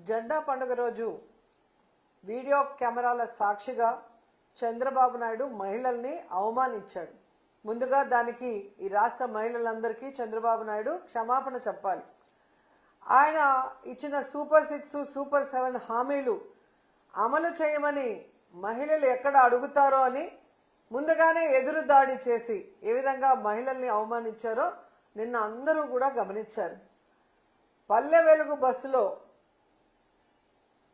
జెండా పండుగ రోజు వీడియో కెమెరాల సాక్షిగా చంద్రబాబు నాయుడు మహిళల్ని అవమానించాడు. ముందుగా దానికి ఈ రాష్ట్ర మహిళలందరికీ చంద్రబాబు నాయుడు క్షమాపణ చెప్పాలి. ఆయన ఇచ్చిన సూపర్ 6, సూపర్ 7 హామీలు అమలు చేయమని మహిళలు ఎక్కడ అడుగుతారో అని ముందుగానే ఎదురు దాడి చేసి ఏ విధంగా మహిళల్ని అవమానించారో నిన్న అందరూ కూడా గమనించారు. పల్లె వెలుగు బస్సులో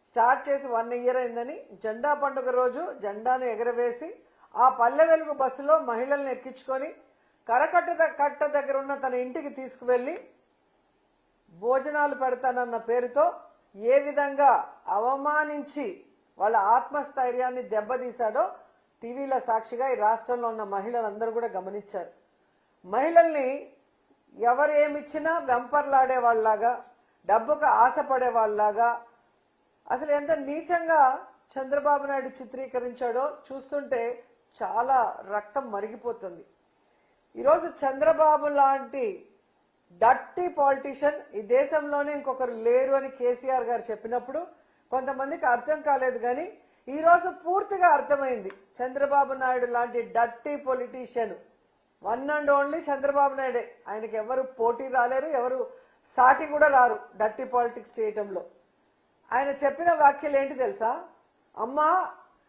స్టార్ట్ చేసి 1 ఇయర్ అయిందని జెండా పండుగ రోజు జెండాను ఎగరవేసి ఆ పల్లె వెలుగు బస్సులో మహిళల్ని ఎక్కించుకొని కట్ట దగ్గర ఉన్న తన ఇంటికి తీసుకువెళ్లి భోజనాలు పెడతానన్న పేరుతో ఏ విధంగా అవమానించి వాళ్ళ ఆత్మస్థైర్యాన్ని దెబ్బతీశాడో టీవీల సాక్షిగా ఈ రాష్ట్రంలో ఉన్న మహిళలందరూ కూడా గమనించారు. మహిళల్ని ఎవరు ఏమిచ్చినా వెంపర్లాడే వాళ్ళలాగా, డబ్బుకు ఆశపడే వాళ్ళలాగా, అసలు ఎంత నీచంగా చంద్రబాబు నాయుడు చిత్రీకరించాడో చూస్తుంటే చాలా రక్తం మరిగిపోతుంది. ఈరోజు చంద్రబాబు లాంటి డర్టీ పాలిటిషియన్ ఈ దేశంలోనే ఇంకొకరు లేరు అని కేసీఆర్ గారు చెప్పినప్పుడు కొంతమందికి అర్థం కాలేదు. కానీ ఈరోజు పూర్తిగా అర్థమైంది. చంద్రబాబు నాయుడు లాంటి dirty politician one and only Chandrababu నాయుడే. ఆయనకి ఎవరు పోటీ రాలేరు, ఎవరు సాటి కూడా రారు డర్టీ పాలిటిక్స్ చేయటంలో. ఆయన చెప్పిన వ్యాఖ్యలు ఏంటి తెలుసా? అమ్మా,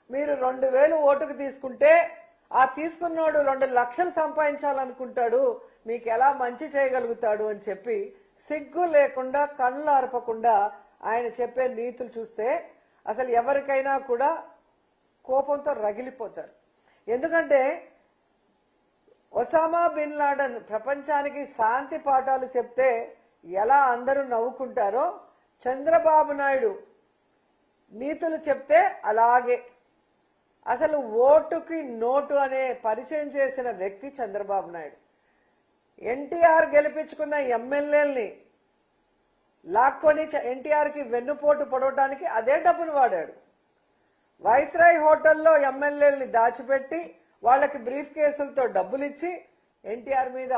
మీరు 2000 ఓటుకు తీసుకుంటే ఆ తీసుకున్నోడు 2 లక్షలు సంపాదించాలనుకుంటాడు, మీకు ఎలా మంచి చేయగలుగుతాడు అని చెప్పి సిగ్గు లేకుండా కళ్ళు అరపకుండా ఆయన చెప్పే నీతులు చూస్తే అసలు ఎవరికైనా కూడా కోపంతో రగిలిపోతారు. ఎందుకంటే ఒసామా బిన్ లాడెన్ ప్రపంచానికి శాంతి పాఠాలు చెప్తే ఎలా అందరూ నవ్వుకుంటారో చంద్రబాబు నాయుడు నీతులు చెప్తే అలాగే. అసలు ఓటుకి నోటు అనే పరిచయం చేసిన వ్యక్తి చంద్రబాబు నాయుడు. ఎన్టీఆర్ గెలిపించుకున్న ఎమ్మెల్యేల్ని లాక్కొని ఎన్టీఆర్కి వెన్నుపోటు పొడవడానికి అదే డబ్బును వాడాడు. వైస్రాయ్ హోటల్లో ఎమ్మెల్యేల్ని దాచిపెట్టి వాళ్ళకి బ్రీఫ్ కేసులతో డబ్బులు ఇచ్చి ఎన్టీఆర్ మీద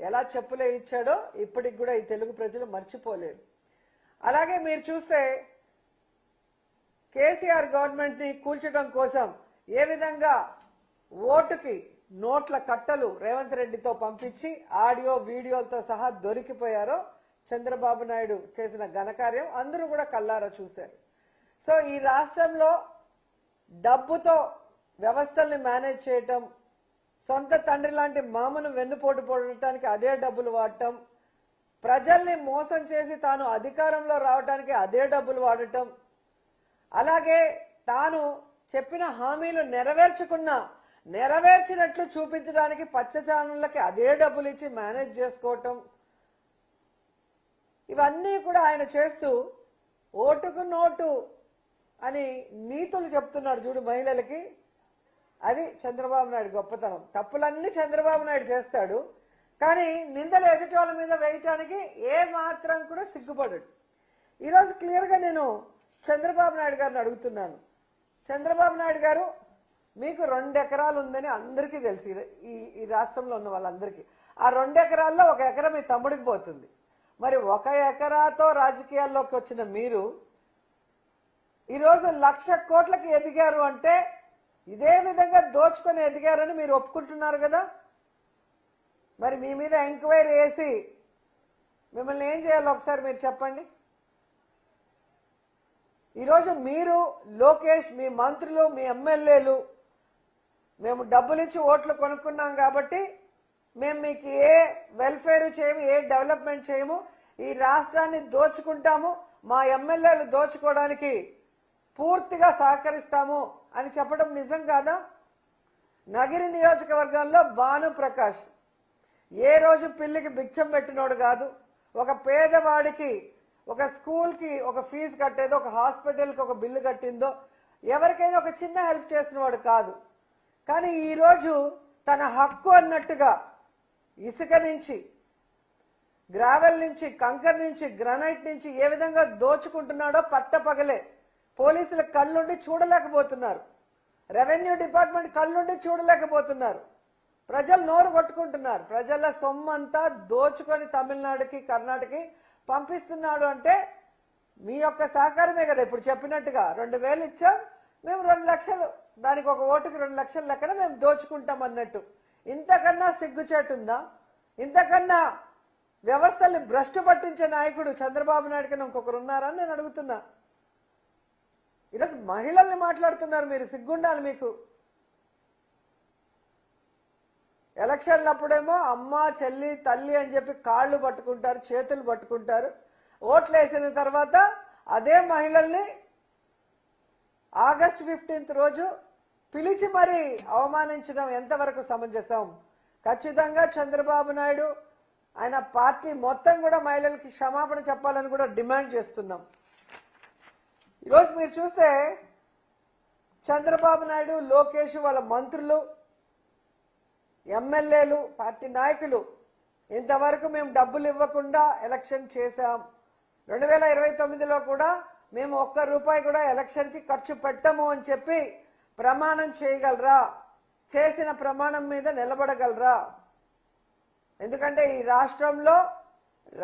ఎలా చెప్పులే ఇచ్చాడో ఇప్పటికి కూడా ఈ తెలుగు ప్రజలు మర్చిపోలేరు. అలాగే మీరు చూస్తే కేసీఆర్ గవర్నమెంట్ ని కూల్చడం కోసం ఏ విధంగా ఓటుకి నోట్ల కట్టలు రేవంత్ రెడ్డితో పంపించి ఆడియో వీడియోలతో సహా దొరికిపోయారో చంద్రబాబు నాయుడు చేసిన ఘనకార్యం అందరూ కూడా కళ్ళారా చూశారు. సో ఈ రాష్ట్రంలో డబ్బుతో వ్యవస్థల్ని మేనేజ్ చేయటం, సొంత తండ్రి లాంటి మామను వెన్నుపోటు పొడటానికి అదే డబ్బులు వాడటం, ప్రజల్ని మోసం చేసి తాను అధికారంలో రావడానికి అదే డబ్బులు వాడటం, అలాగే తాను చెప్పిన హామీలు నెరవేర్చినట్లు చూపించడానికి పచ్చ ఛానళ్ళకి అదే డబ్బులు ఇచ్చి మేనేజ్ చేసుకోవటం, ఇవన్నీ కూడా ఆయన చేస్తూ ఓటుకు నోటు అని నీతులు చెప్తున్నాడు చూడు మహిళలకి. అది చంద్రబాబు నాయుడు గొప్పతనం. తప్పులన్నీ చంద్రబాబు నాయుడు చేస్తాడు, కానీ నిందలు ఎదుటి వాళ్ళ మీద వేయటానికి ఏ మాత్రం కూడా సిగ్గుపడడు. ఈరోజు క్లియర్గా నేను చంద్రబాబు నాయుడు గారిని అడుగుతున్నాను. చంద్రబాబు నాయుడు గారు, మీకు 2 ఎకరాలు ఉందని అందరికీ తెలుసు, ఈ రాష్ట్రంలో ఉన్న వాళ్ళందరికీ. ఆ 2 ఎకరాల్లో 1 ఎకరా మీ తమ్ముడికి పోతుంది. మరి 1 ఎకరాతో రాజకీయాల్లోకి వచ్చిన మీరు ఈరోజు 1,00,000 కోట్లకి ఎదిగారు అంటే ఇదే విధంగా దోచుకొని ఎదిగారని మీరు ఒప్పుకుంటున్నారు కదా. మరి మీ మీద ఎంక్వైరీ వేసి మిమ్మల్ని ఏం చేయాలో ఒకసారి మీరు చెప్పండి. ఈరోజు మీరు, లోకేష్, మీ మంత్రులు, మీ ఎమ్మెల్యేలు మేము డబ్బులు ఇచ్చి ఓట్లు కొనుక్కున్నాం కాబట్టి మేము మీకు ఏ వెల్ఫేర్ చేయము, ఏ డెవలప్మెంట్ చేయము, ఈ రాష్ట్రాన్ని దోచుకుంటాము, మా ఎమ్మెల్యేలు దోచుకోవడానికి పూర్తిగా సహకరిస్తాము అని చెప్పడం నిజం కాదా? నగిరి నియోజకవర్గంలో భానుప్రకాష్ ఏ రోజు పిల్లికి బిచ్చం పెట్టినోడు కాదు. ఒక పేదవాడికి ఒక స్కూల్కి ఒక ఫీజు కట్టేదో, ఒక హాస్పిటల్కి ఒక బిల్లు కట్టిందో, ఎవరికైనా ఒక చిన్న హెల్ప్ చేసిన వాడు కాదు. కానీ ఈరోజు తన హక్కు అన్నట్టుగా ఇసుక నుంచి, గ్రావెల్ నుంచి, కంకర్ నుంచి, గ్రానైట్ నుంచి ఏ విధంగా దోచుకుంటున్నాడో పట్టపగలే పోలీసుల కళ్ళుండి చూడలేకపోతున్నారు, రెవెన్యూ డిపార్ట్మెంట్ కళ్ళుండి చూడలేకపోతున్నారు. ప్రజలు నోరు కొట్టుకుంటున్నారు. ప్రజల సొమ్మంతా దోచుకొని తమిళనాడుకి, కర్ణాటకకి పంపిస్తున్నాడు అంటే మీ యొక్క సహకారమే కదా ఇప్పుడు చెప్పినట్టుగా 2000 ఇచ్చాం, మేము 2 లక్షలు, దానికి ఒక ఓటుకి 2 లక్షల లెక్కన మేము దోచుకుంటాం అన్నట్టు. ఇంతకన్నా సిగ్గుచేటుందా? ఇంతకన్నా వ్యవస్థల్ని భ్రష్టు పట్టించే నాయకుడు చంద్రబాబు నాయుడు కన్నా ఇంకొకరు ఉన్నారా అని నేను అడుగుతున్నా. ఈరోజు మహిళల్ని మాట్లాడుతున్నారు మీరు, సిగ్గుండాలి మీకు. ఎలక్షన్లప్పుడేమో అమ్మ చెల్లి తల్లి అని చెప్పి కాళ్ళు పట్టుకుంటారు, చేతులు పట్టుకుంటారు. ఓట్లు వేసిన తర్వాత అదే మహిళల్ని ఆగస్టు 15 రోజు పిలిచి మరీ అవమానించడం ఎంతవరకు సమంజసం? ఖచ్చితంగా చంద్రబాబు నాయుడు ఆయన పార్టీ మొత్తం కూడా మహిళలకి క్షమాపణ చెప్పాలని కూడా డిమాండ్ చేస్తున్నాం. ఈరోజు మీరు చూస్తే చంద్రబాబు నాయుడు, లోకేష్, వాళ్ళ మంత్రులు, ఎమ్మెల్యేలు, పార్టీ నాయకులు ఇంతవరకు మేము డబ్బులు ఇవ్వకుండా ఎలక్షన్ చేశాం, 2029లో కూడా మేము ₹1 కూడా ఎలక్షన్ కి ఖర్చు పెట్టము అని చెప్పి ప్రమాణం చేయగలరా? చేసిన ప్రమాణం మీద నిలబడగలరా? ఎందుకంటే ఈ రాష్ట్రంలో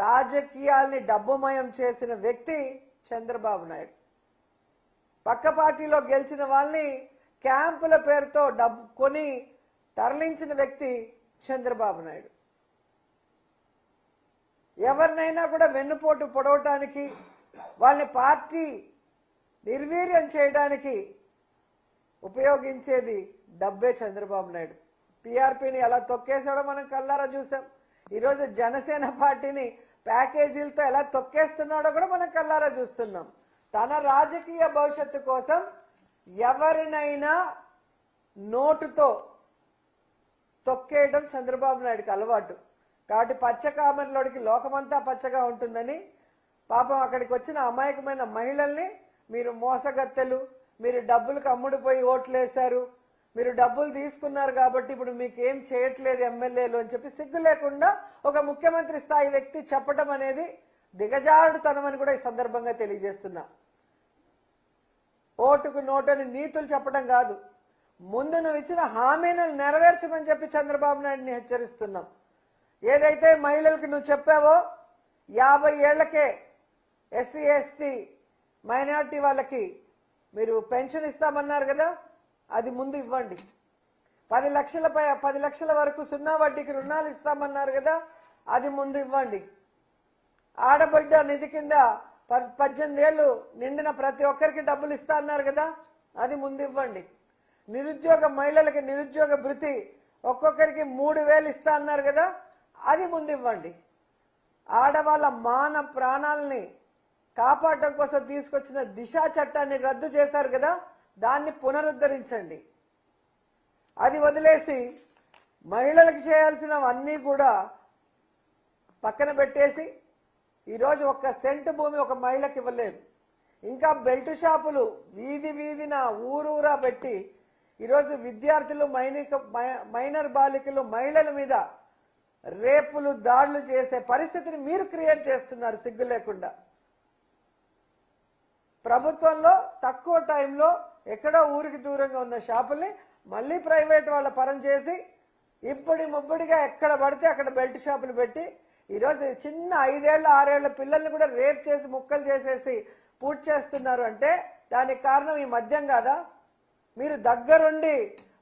రాజకీయాల్ని డబ్బుమయం చేసిన వ్యక్తి చంద్రబాబు నాయుడు. పక్క పార్టీలో గెలిచిన వాళ్ళని క్యాంపుల పేరుతో డబ్బు కొని తరలించిన వ్యక్తి చంద్రబాబు నాయుడు. ఎవరినైనా కూడా వెన్నుపోటు పొడవటానికి, వాళ్ళని పార్టీ నిర్వీర్యం చేయడానికి ఉపయోగించేది డబ్బే చంద్రబాబు నాయుడు. టీఆర్పీని ఎలా తొక్కేసాడో మనం కళ్ళారా చూసాం. ఈరోజు జనసేన పార్టీని ప్యాకేజీలతో ఎలా తొక్కేస్తున్నాడో కూడా మనం కళ్ళారా చూస్తున్నాం. తన రాజకీయ భవిష్యత్తు కోసం ఎవరినైనా నోటుతో తొక్కేయడం చంద్రబాబు నాయుడుకి అలవాటు. కాబట్టి పచ్చకామర్లోడికి లోకమంతా పచ్చగా ఉంటుందని పాపం అక్కడికి వచ్చిన అమాయకమైన మహిళల్ని మీరు మోసగత్తెలు, మీరు డబ్బులకు అమ్ముడుపోయి ఓట్లేశారు, మీరు డబ్బులు తీసుకున్నారు కాబట్టి ఇప్పుడు మీకు ఏం చేయట్లేదు ఎమ్మెల్యేలు అని చెప్పి సిగ్గు లేకుండా ఒక ముఖ్యమంత్రి స్థాయి వ్యక్తి చెప్పడం అనేది దిగజారుడుతనమని కూడా ఈ సందర్భంగా తెలియజేస్తున్నా. ఓటుకు నోటని నీతులు చెప్పడం కాదు, ముందు నువ్వు ఇచ్చిన హామీలను నెరవేర్చమని చెప్పి చంద్రబాబు నాయుడిని హెచ్చరిస్తున్నాం. ఏదైతే మహిళలకు నువ్వు చెప్పావో 50 ఏళ్లకే ఎస్సీ ఎస్టీ మైనార్టీ వాళ్ళకి మీరు పెన్షన్ ఇస్తామన్నారు కదా, అది ముందు ఇవ్వండి. 10 లక్షల వరకు 0 వడ్డీకి రుణాలు ఇస్తామన్నారు కదా, అది ముందు ఇవ్వండి. ఆడబిడ్డ నిధి కింద 18 ఏళ్లు నిండిన ప్రతి ఒక్కరికి డబ్బులు ఇస్తా అన్నారు కదా, అది ముందు ఇవ్వండి. నిరుద్యోగ మహిళలకి నిరుద్యోగ భృతి ఒక్కొక్కరికి 3000 ఇస్తా అన్నారు కదా, అది ముందు ఇవ్వండి. ఆడవాళ్ళ మాన ప్రాణాలని కాపాడటం కోసం తీసుకొచ్చిన దిశా చట్టాన్ని రద్దు చేశారు కదా, దాన్ని పునరుద్ధరించండి. అది వదిలేసి మహిళలకు చేయాల్సినవన్నీ కూడా పక్కన పెట్టేసి ఈరోజు 1 సెంటు భూమి ఒక మహిళకి ఇవ్వలేదు. ఇంకా బెల్ట్ షాపులు వీధి వీధిన ఊరూరా పెట్టి ఈరోజు విద్యార్థులు, మైనర్ బాలికలు, మహిళల మీద రేపులు, దాడులు చేసే పరిస్థితిని మీరు క్రియేట్ చేస్తున్నారు సిగ్గు లేకుండా. ప్రభుత్వంలో తక్కువ టైంలో ఎక్కడో ఊరికి దూరంగా ఉన్న షాపుల్ని మళ్ళీ ప్రైవేట్ వాళ్ళ పరం చేసి ముబ్బడిగా ఎక్కడ పడితే అక్కడ బెల్ట్ షాపులు పెట్టి ఈరోజు చిన్న 5 ఏళ్ల 6 ఏళ్ల పిల్లల్ని కూడా రేప్ చేసి ముక్కలు చేసేసి పూర్తి చేస్తున్నారు. అంటే దానికి కారణం ఈ మద్యం కాదా? మీరు దగ్గరుండి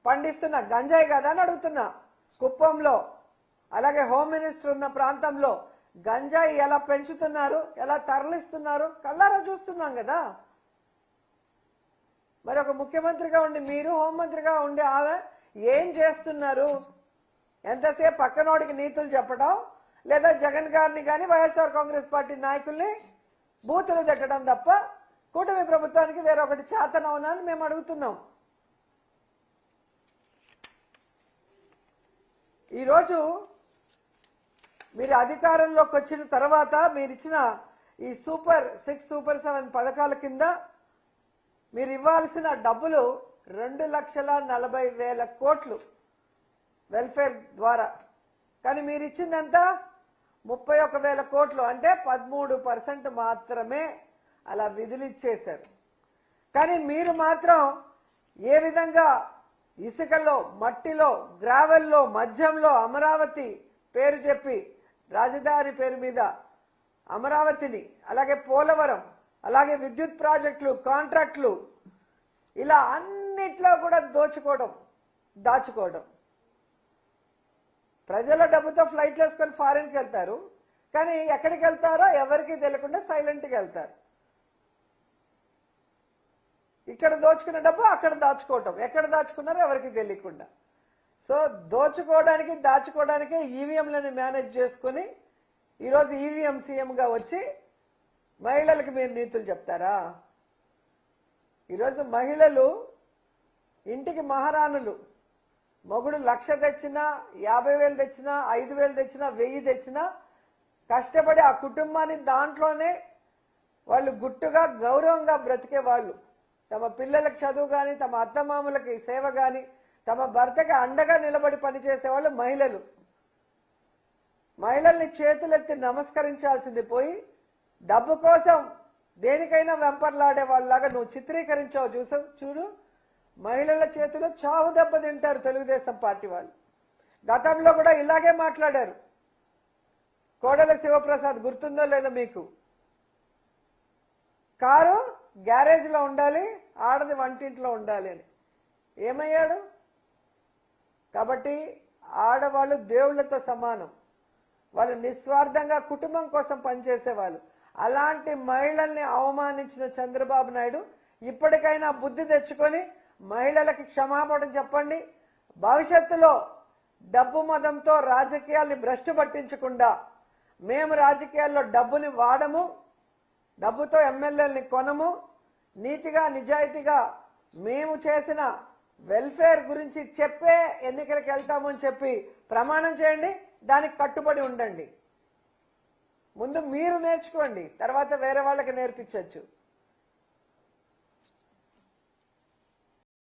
పండిస్తున్న గంజాయి కాదా అని అడుగుతున్నా. కుప్పంలో అలాగే హోమ్ మినిస్టర్ ఉన్న ప్రాంతంలో గంజాయి ఎలా పెంచుతున్నారు, ఎలా తరలిస్తున్నారు కళ్ళారా చూస్తున్నాం కదా. మరి ఒక ముఖ్యమంత్రిగా ఉండి మీరు, హోంమంత్రిగా ఉండి ఆమె ఏం చేస్తున్నారు? ఎంతసేపు పక్కనోడికి నీతులు చెప్పడం, లేదా జగన్ గారిని కానీ వైఎస్ఆర్ కాంగ్రెస్ పార్టీ నాయకుల్ని బూతులు తిట్టడం తప్ప కూటమి ప్రభుత్వానికి వేరొకటి చేతనవునా అని మేము అడుగుతున్నాం. ఈరోజు మీరు అధికారంలోకి వచ్చిన తర్వాత మీరిచ్చిన ఈ సూపర్ 6, సూపర్ 7 పథకాల కింద మీరు ఇవ్వాల్సిన డబ్బులు 2,40,000 కోట్లు వెల్ఫేర్ ద్వారా. కానీ మీరు ఇచ్చిందంతా 31,000 కోట్లు, అంటే 13% మాత్రమే అలా విధులిచ్చేశారు. కానీ మీరు మాత్రం ఏ విధంగా ఇసుకలో, మట్టిలో, గ్రావెల్లో, మద్యంలో అమరావతి పేరు చెప్పి రాజధాని పేరు మీద అమరావతిని, అలాగే పోలవరం, అలాగే విద్యుత్ ప్రాజెక్టులు, కాంట్రాక్టులు, ఇలా అన్నిట్లో కూడా దాచుకోవడం. ప్రజల డబ్బుతో ఫ్లైట్లు వేసుకొని ఫారిన్కి వెళ్తారు, కానీ ఎక్కడికి వెళ్తారో ఎవరికి తెలియకుండా సైలెంట్గా వెళ్తారు. ఇక్కడ దోచుకున్న డబ్బు అక్కడ దాచుకోవటం, ఎక్కడ దాచుకున్నారో ఎవరికి తెలియకుండా. సో దోచుకోవడానికి దాచుకోవడానికే ఈవీఎంలను మేనేజ్ చేసుకుని ఈరోజు ఈవీఎం సీఎంగా వచ్చి మహిళలకు మీరు నీతులు చెప్తారా? ఈరోజు మహిళలు ఇంటికి మహారాణులు. మొగుడు 1,00,000 తెచ్చినా, 50,000 తెచ్చినా, 5,000 తెచ్చినా, 1,000 తెచ్చినా కష్టపడి ఆ కుటుంబాన్ని దాంట్లోనే వాళ్ళు గుట్టుగా గౌరవంగా బ్రతికే వాళ్ళు. తమ పిల్లలకు చదువు కానీ, తమ అత్తమామలకి సేవ కానీ, తమ భర్తకి అండగా నిలబడి పనిచేసేవాళ్ళు మహిళలు. మహిళల్ని చేతులెత్తి నమస్కరించాల్సింది పోయి డబ్బు కోసం దేనికైనా వెంపర్లాడే వాళ్ళలాగా నువ్వు చిత్రీకరించావు. చూడు, మహిళల చేతిలో చావు దెబ్బ తింటారు తెలుగుదేశం పార్టీ వాళ్ళు. గతంలో కూడా ఇలాగే మాట్లాడారు. కోడెల శివప్రసాద్ గుర్తుందో లేదో మీకు? కారు గ్యారేజ్లో ఉండాలి, ఆడది వంటింట్లో ఉండాలి అని. ఏమయ్యాడు? కాబట్టి ఆడవాళ్ళు దేవుళ్లతో సమానం. వాళ్ళు నిస్వార్థంగా కుటుంబం కోసం పనిచేసేవాళ్ళు. అలాంటి మహిళల్ని అవమానించిన చంద్రబాబు నాయుడు ఇప్పటికైనా బుద్ధి తెచ్చుకొని మహిళలకి క్షమాపణ చెప్పండి. భవిష్యత్తులో డబ్బు మదంతో రాజకీయాల్ని భ్రష్టు పట్టించకుండా మేము రాజకీయాల్లో డబ్బుని వాడము, డబ్బుతో ఎమ్మెల్యేలని కొనము, నీతిగా నిజాయితీగా మేము చేసిన వెల్ఫేర్ గురించి చెప్పే ఎన్నికలకు వెళ్తాము అని చెప్పి ప్రమాణం చేయండి. దానికి కట్టుబడి ఉండండి. ముందు మీరు నేర్చుకోండి, తర్వాత వేరే వాళ్ళకి నేర్పించవచ్చు.